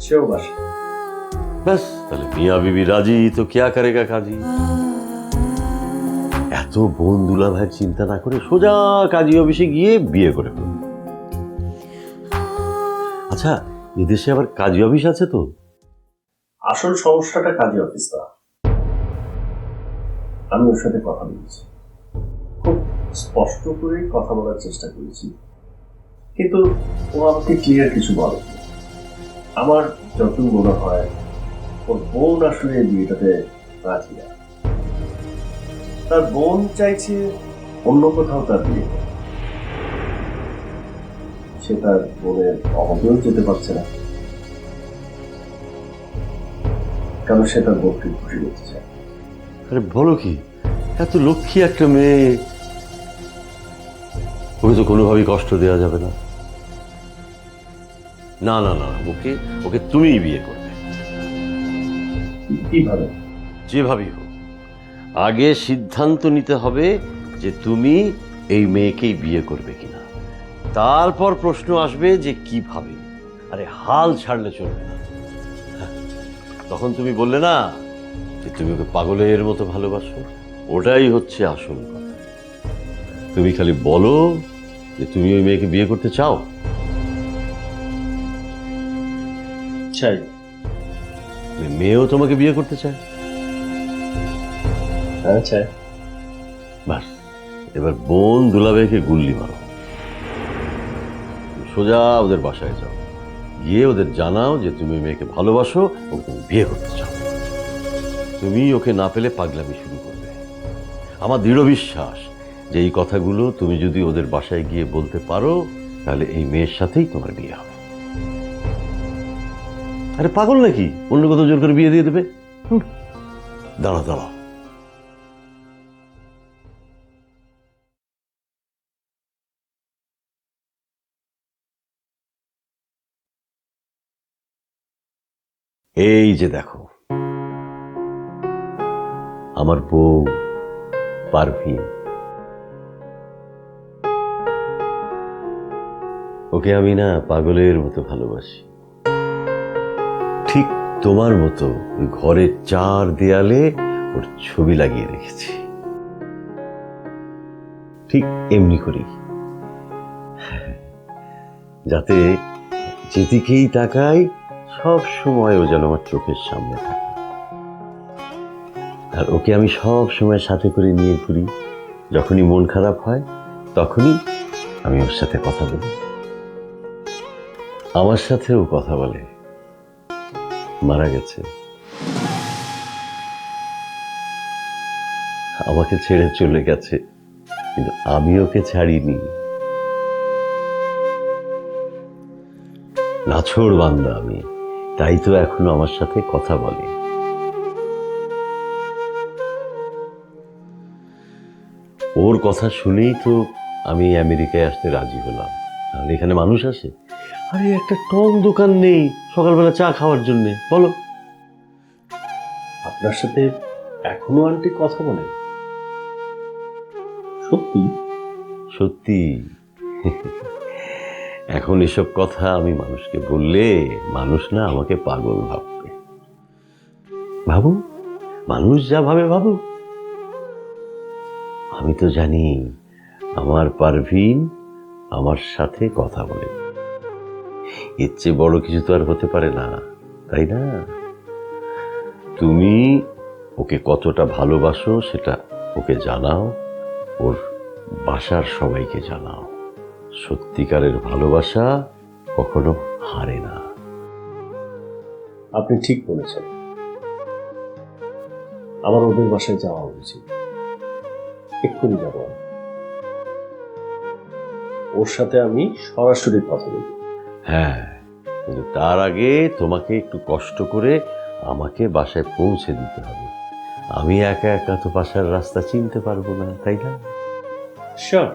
সেও বাসে। ব্যাস, তাহলে মিয়া বিবি রাজি তো কিয়া করেগা কাজী। এত বোন দুলা ভাইয়ের চিন্তা না করে সোজা কাজী অফিসে গিয়ে বিয়ে করে ফেলবে। আচ্ছা, এদেশে আবার কাজী অফিস আছে তো? আসল সমস্যাটা কাজী অফিস না। আমি ওর সাথে কথা বলেছি, খুব স্পষ্ট করে কথা বলার চেষ্টা করেছি, কিন্তু ও আমাকে ক্লিয়ার কিছু বলেনি। আমার যত মনে হয় ওর বোন আসলে এই বিয়েটাতে রাজি না। তার বোন চাইছে অন্য কোথাও তার বিয়ে করতে। সে তার বোনের অভাবেও যেতে পারছে না, কারণ সে তার বোনকে খুশি করতে চায়। আরে বলো কি, এত লক্ষ্মী একটা মেয়ে, ওকে তো কোনোভাবেই কষ্ট দেওয়া যাবে না। না না না, ওকে ওকে তুমিই বিয়ে করবে। কিভাবে? যেভাবেই হোক, আগে সিদ্ধান্ত নিতে হবে যে তুমি এই মেয়েকেই বিয়ে করবে কিনা, তারপর প্রশ্ন আসবে যে কিভাবে। আরে হাল ছাড়লে চলবে না। তখন তুমি বললে না যে তুমি ওকে পাগলের মতো ভালোবাসো, ওটাই হচ্ছে আসল কথা। তুমি খালি বলো যে তুমি ওই মেয়েকে বিয়ে করতে চাও। চাই। ওই মেয়েও তোমাকে বিয়ে করতে চায়। হ্যাঁ চাই। বাস, এবার বোন দুলাভাইকে গুল্লি মারো, সোজা ওদের বাসায় যাও, গিয়ে ওদের জানাও যে তুমি মেয়েকে ভালোবাসো, ওকে তুমি বিয়ে করতে চাও। তুমি ওকে না পেলে পাগলামি শুরু করবে। আমার দৃঢ় বিশ্বাস যে এই কথাগুলো তুমি যদি ওদের বাসায় গিয়ে বলতে পারো, তাহলে এই মেয়ের সাথেই তোমার বিয়ে হবে। আরে পাগল নাকি, অন্য কোথাও জোর করে বিয়ে দিয়ে দেবে? দাঁড়া দাঁড়া, এই যে দেখো আমার বউ পারভিন। ওকে আমি না পাগলের মতো ভালোবাসি, ঠিক তোমার মতো ওই ঘরের চার দেয়ালে ওর ছবি লাগিয়ে রেখেছি, ঠিক এমনি করেই, যাতে যেদিকেই তাকাই সব সময় ও যেন আমার চোখের সামনে থাকে। আর ওকে আমি সব সময় সাথে করে নিয়ে ঘুরি। যখনই মন খারাপ হয় তখনই আমি ওর সাথে কথা বলি। আমার সাথেও কথা বলে। মারা গেছে, আমাকে ছেড়ে চলে গেছে, কিন্তু আমি ওকে ছাড়িনি। নাছোড় বান্দা আমি, তাই তো এখনো আমার সাথে কথা বলে। ওর কথা শুনেই তো আমি আমেরিকায় আসতে রাজি হলাম, তাহলে এখানে মানুষ আসে? আরে একটা টং দোকান নেই সকালবেলা চা খাওয়ার জন্য, বলো? আপনার সাথে এখনো আন্টি কথা বলে? সত্যি? সত্যি। এখন এসব কথা আমি মানুষকে বললে মানুষ না আমাকে পাগল ভাববে। ভাবু, মানুষ যা ভাবে ভাবু, আমি তো জানি আমার পারভিন আমার সাথে কথা বলে। এর চেয়ে বড় কিছু তো আর হতে পারে না, তাই না? তুমি ওকে কতটা ভালোবাসো সেটা ওকে জানাও, ওর বাসার সবাইকে জানাও। সত্যিকারের ভালোবাসা কখনো হারে না। আপনি ঠিক বলেছেন, আমার ওদের বাসায় যাওয়া উচিত। এক্ষুনি যাব। ওর সাথে আমি সরাসরি কথা বলব। হ্যাঁ, কিন্তু তার আগে তোমাকে একটু কষ্ট করে আমাকে বাসায় পৌঁছে দিতে হবে। আমি একা একা তো বাসার রাস্তা চিনতে পারবো না, তাই না? শিওর।